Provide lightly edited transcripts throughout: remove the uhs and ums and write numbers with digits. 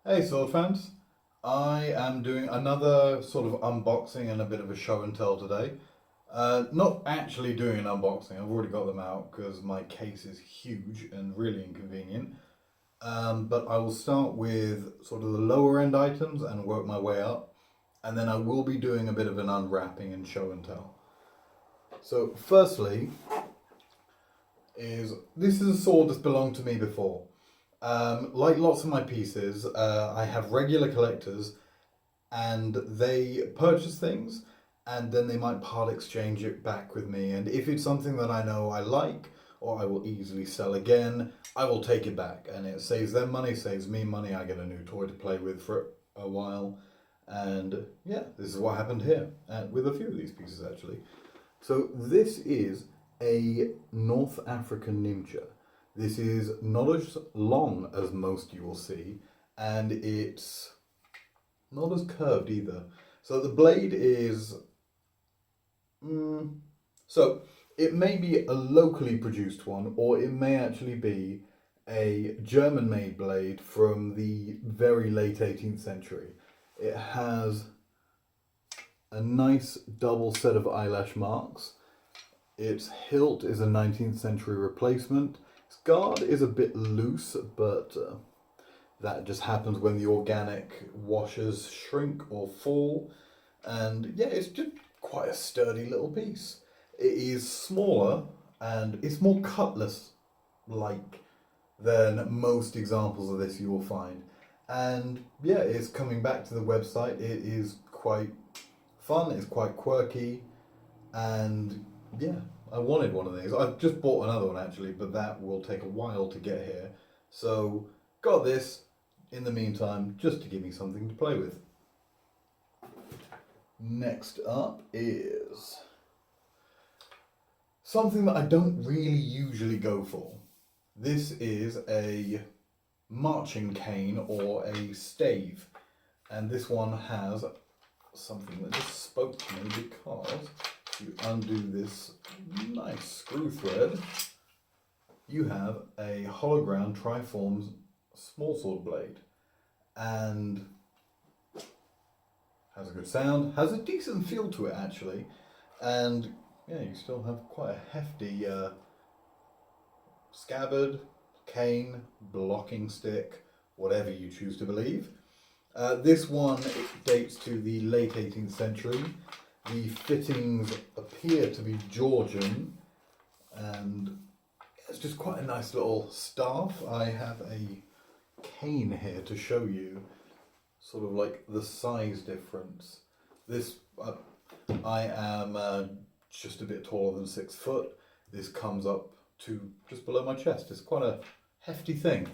Hey sword fans, I am doing another sort of unboxing and a bit of a show and tell today. Not actually doing an unboxing, I've already got them out because my case is huge and really inconvenient. But I will start with sort of the lower end items and work my way up. And then I will be doing a bit of an unwrapping and show and tell. So firstly, this is a sword that's belonged to me before. Like lots of my pieces, I have regular collectors and they purchase things and then they might part exchange it back with me. And if it's something that I know I like or I will easily sell again, I will take it back. And it saves them money, saves me money. I get a new toy to play with for a while. And yeah, this is what happened here with a few of these pieces actually. So this is a North African ninja. This is not as long as most you will see, and it's not as curved either. So the blade is, so it may be a locally produced one, or it may actually be a German-made blade from the very late 18th century. It has a nice double set of eyelash marks. Its hilt is a 19th century replacement. Its guard is a bit loose, but that just happens when the organic washers shrink or fall. And yeah, it's just quite a sturdy little piece. It is smaller and it's more cutlass like than most examples of this you will find. And yeah, it's coming back to the website. It is quite fun, it's quite quirky, and yeah, I wanted one of these. I've just bought another one actually, but that will take a while to get here. So got this in the meantime, just to give me something to play with. Next up is something that I don't really usually go for. This is a marching cane or a stave, and this one has something that just spoke to me because if you undo this nice screw thread, you have a hologram triform smallsword blade, and has a good sound, has a decent feel to it actually, and yeah, you still have quite a hefty scabbard, cane, blocking stick, whatever you choose to believe. This one dates to the late 18th century. The fittings appear to be Georgian, and it's just quite a nice little staff. I have a cane here to show you sort of like the size difference. This, I am just a bit taller than 6 foot. This comes up to just below my chest. It's quite a hefty thing.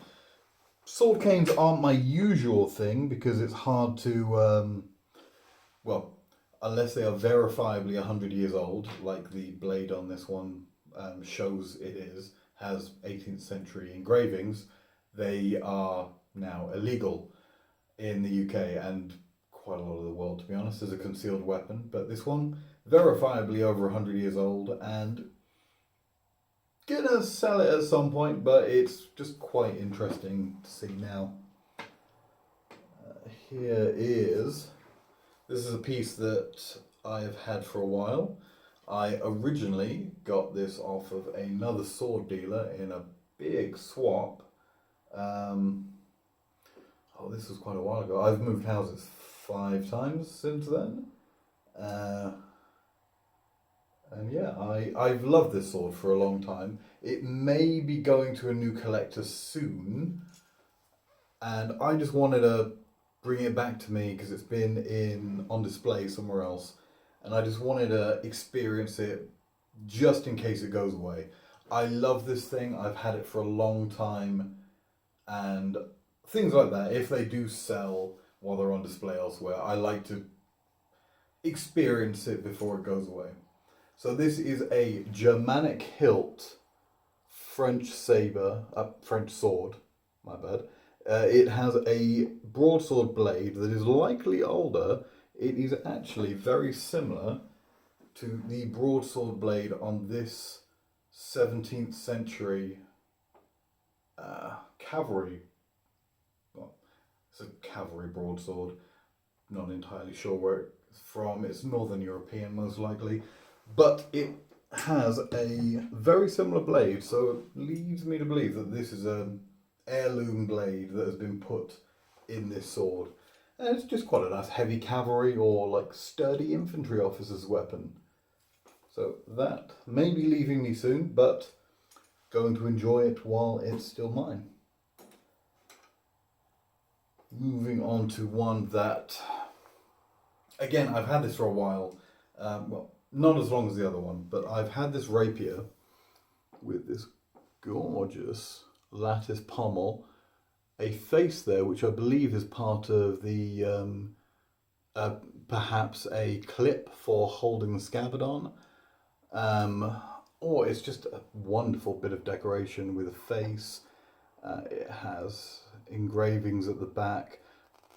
Sword canes aren't my usual thing because it's hard to, well, unless they are verifiably 100 years old, like the blade on this one shows it is, has 18th century engravings, they are now illegal in the UK and quite a lot of the world, to be honest, as a concealed weapon. But this one, verifiably over 100 years old and gonna sell it at some point, but it's just quite interesting to see now. This is a piece that I have had for a while. I originally got this off of another sword dealer in a big swap. This was quite a while ago. I've moved houses 5 times since then. And yeah, I've loved this sword for a long time. It may be going to a new collector soon, and I just wanted to bring it back to me because it's been on display somewhere else, and I just wanted to experience it just in case it goes away. I love this thing. I've had it for a long time, and things like that, if they do sell while they're on display elsewhere, I like to experience it before it goes away. So this is a Germanic hilt French sabre, French sword, my bad. It has a broadsword blade that is likely older. It is actually very similar to the broadsword blade on this 17th century cavalry, well, It's a cavalry broadsword. Not entirely sure where it's from. It's Northern European, most likely. But it has a very similar blade, so it leads me to believe that this is an heirloom blade that has been put in this sword. And it's just quite a nice heavy cavalry or like sturdy infantry officer's weapon. So that may be leaving me soon, but going to enjoy it while it's still mine. Moving on to one that, again, I've had this for a while. Well, not as long as the other one, but I've had this rapier with this gorgeous lattice pommel, a face there, which I believe is part of the, perhaps a clip for holding the scabbard on. Or it's just a wonderful bit of decoration with a face. It has engravings at the back,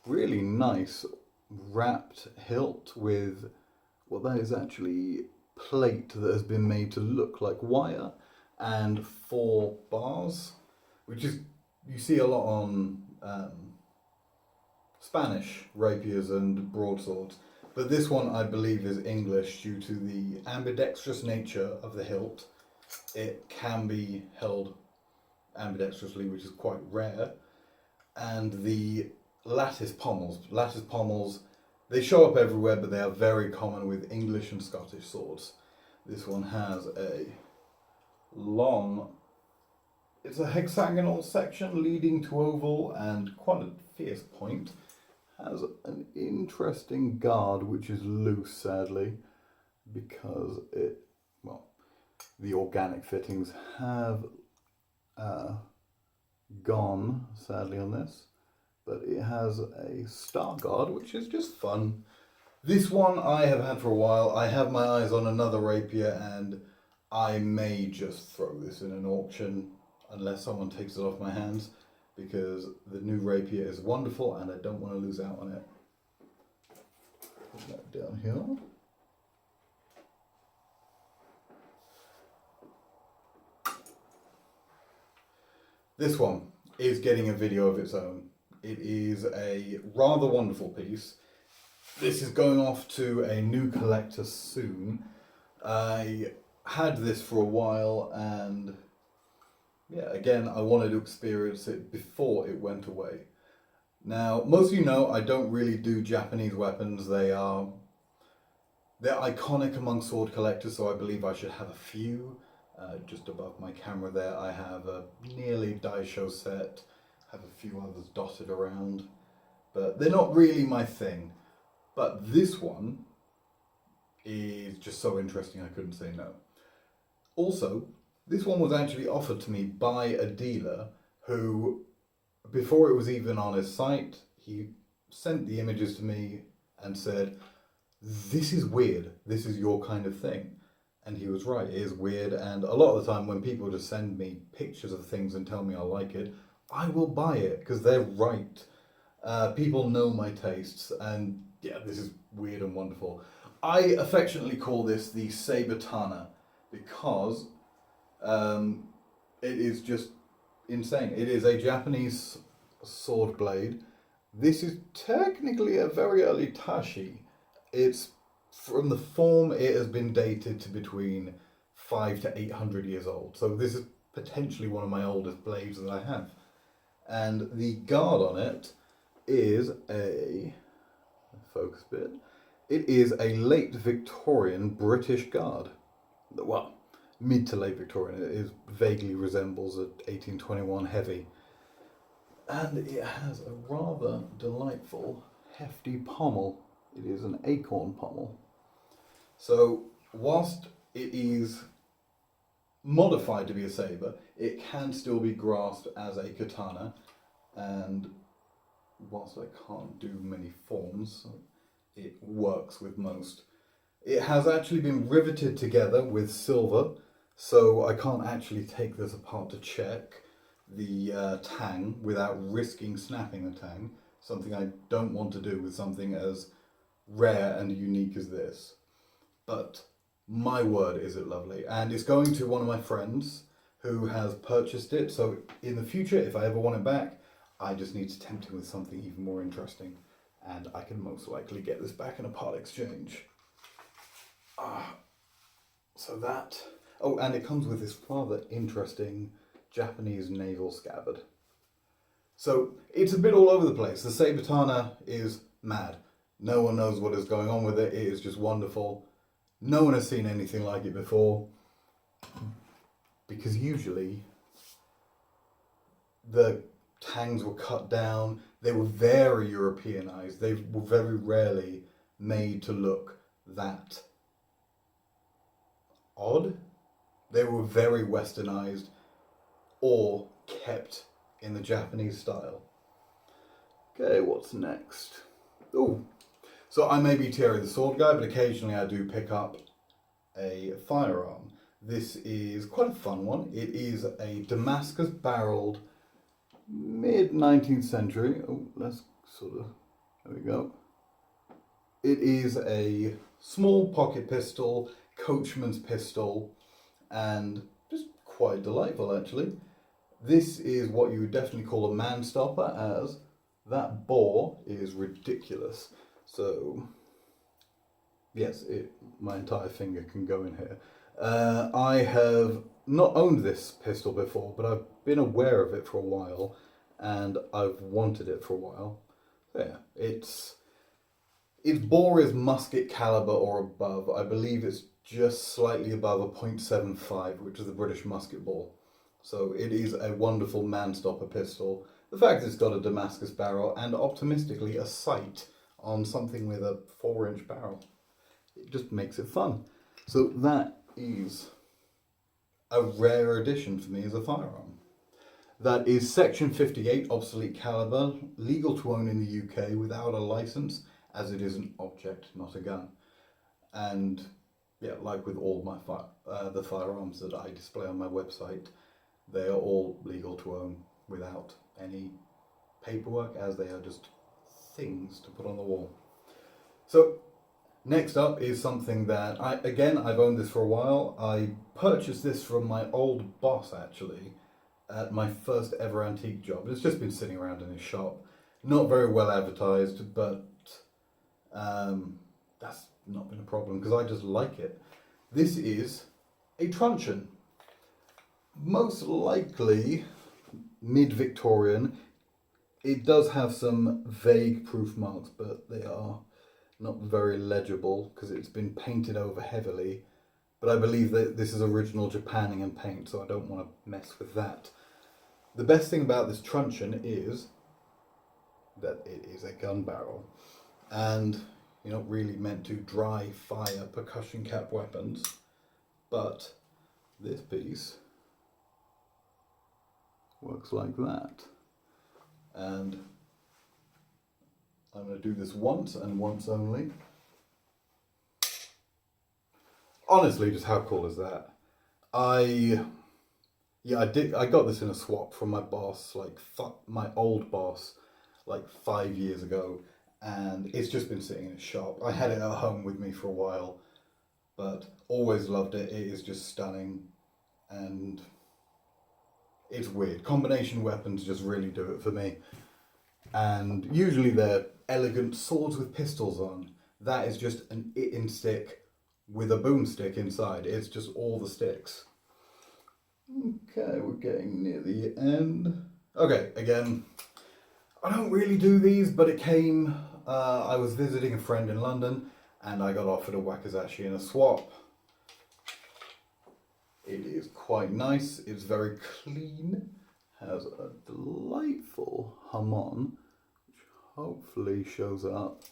really nice wrapped hilt with, well, that is actually plate that has been made to look like wire, and 4 bars, which is, you see a lot on Spanish rapiers and broadswords, but this one I believe is English due to the ambidextrous nature of the hilt. It can be held ambidextrously, which is quite rare. And the lattice pommels, they show up everywhere, but they are very common with English and Scottish swords. This one has a long, it's a hexagonal section leading to oval and quite a fierce point. Has an interesting guard, which is loose, sadly, because it, well, the organic fittings have gone, sadly, on this, but it has a star guard, which is just fun. This one I have had for a while. I have my eyes on another rapier, and I may just throw this in an auction unless someone takes it off my hands, because the new rapier is wonderful and I don't want to lose out on it. Put that down here. This one is getting a video of its own. It is a rather wonderful piece. This is going off to a new collector soon. I had this for a while, and yeah, again, I wanted to experience it before it went away. Now, most of you know I don't really do Japanese weapons. They're iconic among sword collectors, so I believe I should have a few. Just above my camera there, I have a nearly Daisho set, have a few others dotted around, but they're not really my thing. But this one is just so interesting I couldn't say no. Also, this one was actually offered to me by a dealer who, before it was even on his site, he sent the images to me and said, "This is weird, this is your kind of thing." And he was right, it is weird, and a lot of the time when people just send me pictures of things and tell me I like it, I will buy it, because they're right. People know my tastes, and yeah, this is weird and wonderful. I affectionately call this the Sabre Tana, because it is just insane. It is a Japanese sword blade. This is technically a very early Tashi. It's, from the form, it has been dated to between 500 to 800 years old. So this is potentially one of my oldest blades that I have. And the guard on it is a, focus bit, it is a late Victorian British guard. Well, mid to late Victorian. It vaguely resembles a 1821 heavy. And it has a rather delightful, hefty pommel. It is an acorn pommel. So, whilst it is modified to be a sabre, it can still be grasped as a katana, and whilst I can't do many forms, it works with most. It has actually been riveted together with silver, so I can't actually take this apart to check the tang without risking snapping the tang, something I don't want to do with something as rare and unique as this. But my word, is it lovely. And it's going to one of my friends who has purchased it, so in the future, if I ever want it back, I just need to tempt him with something even more interesting, and I can most likely get this back in a part exchange. So that... Oh, and it comes with this rather interesting Japanese naval scabbard. So it's a bit all over the place. The Sabre is mad. No one knows what is going on with it. It is just wonderful. No one has seen anything like it before. Because usually the tangs were cut down. They were very Europeanized. They were very rarely made to look that odd. They were very westernized or kept in the Japanese style. Okay, what's next? Oh, so I may be Terry the sword guy, but occasionally I do pick up a firearm. This is quite a fun one. It is a Damascus barreled mid-19th century. Oh, let's sort of, there we go. It is a small pocket pistol, coachman's pistol, and just quite delightful actually. This is what you would definitely call a man stopper, as that bore is ridiculous. So, yes, my entire finger can go in here. I have not owned this pistol before, but I've been aware of it for a while, and I've wanted it for a while. Yeah, its bore is musket caliber or above. I believe it's just slightly above a .75, which is the British musket bore. So it is a wonderful man-stopper pistol. The fact it's got a Damascus barrel and optimistically a sight on something with a 4-inch barrel, it just makes it fun. So that is a rare addition for me as a firearm. That is Section 58 obsolete caliber, legal to own in the UK without a license, as it is an object, not a gun. And yeah, like with all my the firearms that I display on my website, they are all legal to own without any paperwork, as they are just things to put on the wall. So next up is something that I've owned this for a while. I purchased this from my old boss actually at my first ever antique job. It's just been sitting around in his shop, not very well advertised, but that's not been a problem because I just like it. This is a truncheon. Most likely mid-Victorian. It does have some vague proof marks, but they are not very legible because it's been painted over heavily. But I believe that this is original Japanning and paint, so I don't want to mess with that. The best thing about this truncheon is that it is a gun barrel, and you're not really meant to dry fire percussion cap weapons, but this piece works like that. And I'm going to do this once and once only. Honestly, just how cool is that? I got this in a swap from my boss, my old boss, like 5 years ago, and it's just been sitting in his shop. I had it at home with me for a while, but always loved it. It is just stunning, and it's weird. Combination weapons just really do it for me. And usually they're elegant swords with pistols on. That is just an it-in stick with a boomstick inside. It's just all the sticks. Okay, we're getting near the end. Okay, again, I don't really do these, but it came, I was visiting a friend in London and I got offered a Wakizashi in a swap. It is quite nice, it's very clean, has a delightful hum on, which hopefully shows up.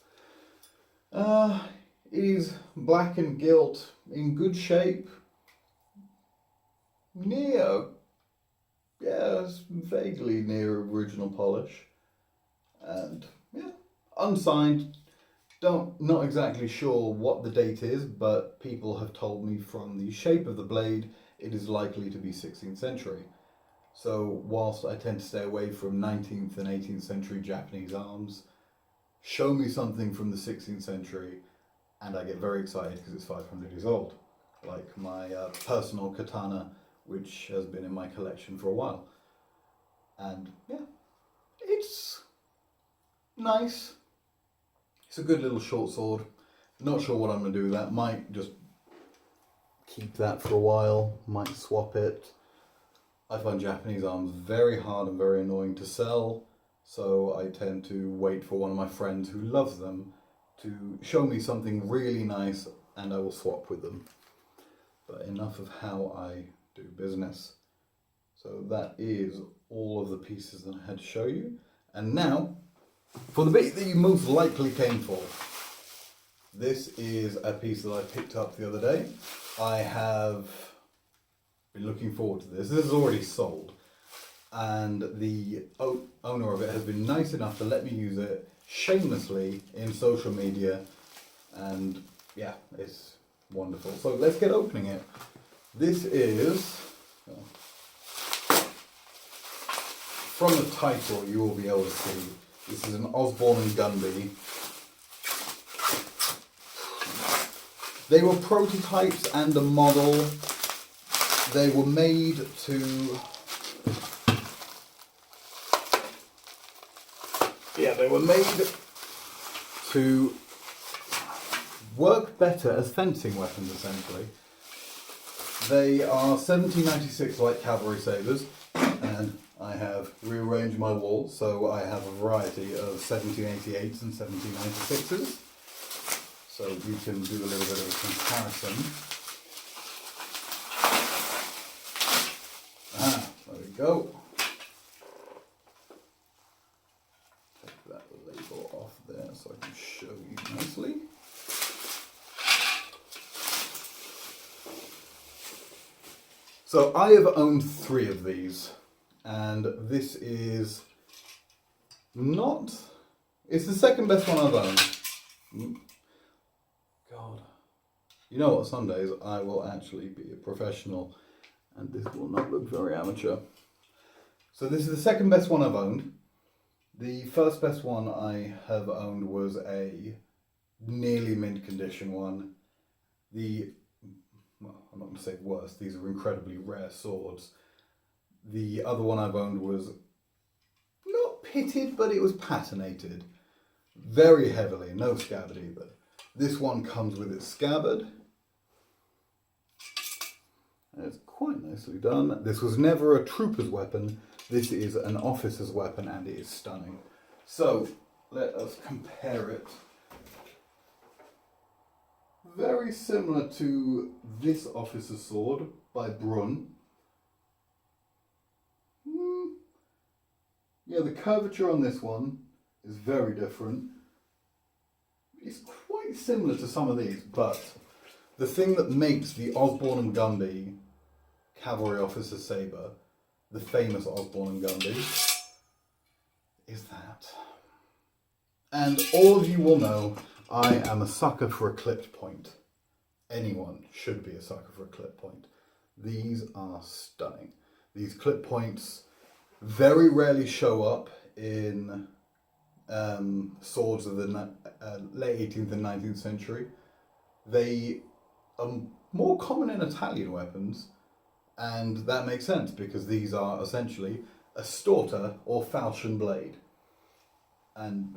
It is black and gilt, in good shape, vaguely near original polish, and yeah, unsigned. Not exactly sure what the date is, but people have told me from the shape of the blade it is likely to be 16th century. So whilst I tend to stay away from 19th and 18th century Japanese arms, show me something from the 16th century and I get very excited because it's 500 years old. Like my personal katana, which has been in my collection for a while. And yeah, it's nice. It's a good little short sword. Not sure what I'm going to do with that. Might just keep that for a while. Might swap it. I find Japanese arms very hard and very annoying to sell. So I tend to wait for one of my friends who loves them to show me something really nice and I will swap with them. But enough of how I do business. So that is all of the pieces that I had to show you. And now, for the bit that you most likely came for. This is a piece that I picked up the other day. I have been looking forward to this. This is already sold. And the owner of it has been nice enough to let me use it shamelessly in social media. And yeah, it's wonderful. So let's get opening it. This is, from the title you will be able to see, this is an Osborn and Gunby. They were prototypes and a model. They were made to... Yeah, they were made to work better as fencing weapons, essentially. They are 1796 light cavalry sabres, and I have rearranged my wall, so I have a variety of 1788s and 1796s. So you can do a little bit of a comparison. There we go. Take that label off there so I can show you nicely. So I have owned 3 of these, and this is not, it's the second best one I've owned. God. You know what, some days I will actually be a professional, and this will not look very amateur. So this is the second best one I've owned. The first best one I have owned was a nearly mint condition one. Well, I'm not going to say worse, these are incredibly rare swords. The other one I've owned was not pitted, but it was patinated. Very heavily, no scabbard either. This one comes with its scabbard. And it's quite nicely done. This was never a trooper's weapon. This is an officer's weapon and it is stunning. So, let us compare it. Very similar to this officer's sword by Brunn. Yeah, the curvature on this one is very different. It's quite similar to some of these, but the thing that makes the Osborn and Gunby Cavalry Officer Sabre, the famous Osborn and Gunby, is that. And all of you will know I am a sucker for a clipped point. Anyone should be a sucker for a clip point. These are stunning. These clip points very rarely show up in swords of the late 18th and 19th century. They are more common in Italian weapons, and that makes sense because these are essentially a storter or falchion blade. And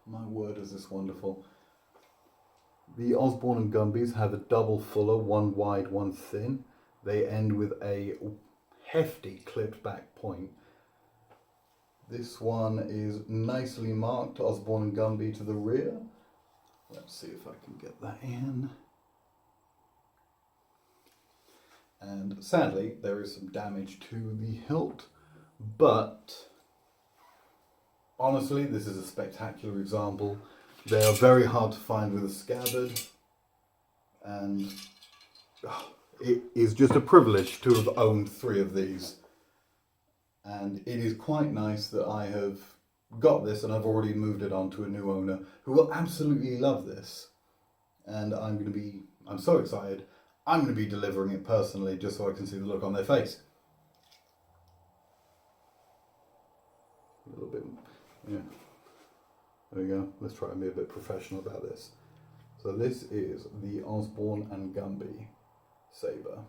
my word, is this wonderful. The Osborn and Gunbys have a double fuller, one wide, one thin. They end with a hefty clipped back point. This one is nicely marked, Osborn and Gunby to the rear. Let's see if I can get that in. And sadly, there is some damage to the hilt, but honestly, this is a spectacular example. They are very hard to find with a scabbard, and it is just a privilege to have owned 3 of these. And it is quite nice that I have got this and I've already moved it on to a new owner who will absolutely love this. And I'm so excited. I'm going to be delivering it personally just so I can see the look on their face. A little bit, yeah. There we go. Let's try and be a bit professional about this. So this is the Osborn and Gunby Sabre.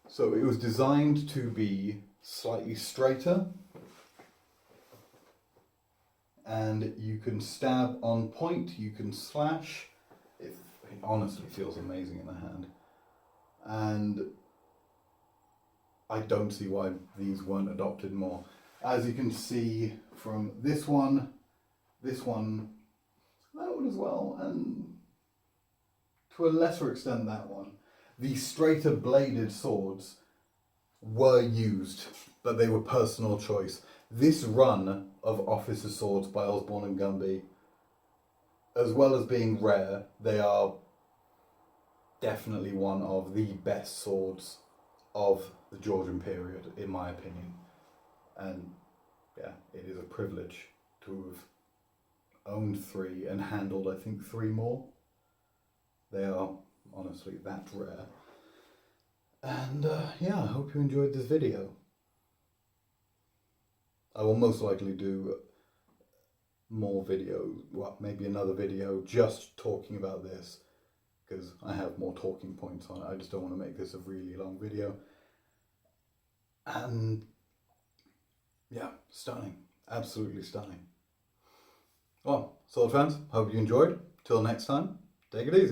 So it was designed to be slightly straighter and you can stab on point, you can slash. It honestly feels amazing in the hand. And I don't see why these weren't adopted more. As you can see from this one, that one as well, and to a lesser extent that one. The straighter bladed swords were used, but they were personal choice. This run of Officer Swords by Osborn and Gunby, as well as being rare, they are definitely one of the best swords of the Georgian period, in my opinion. And yeah, it is a privilege to have owned 3 and handled, I think, 3 more. They are honestly that rare. And yeah, I hope you enjoyed this video. I will most likely do more videos, well, maybe another video just talking about this, because I have more talking points on it. I just don't want to make this a really long video. And yeah, stunning, absolutely stunning. Well, sword fans, hope you enjoyed. Till next time, take it easy.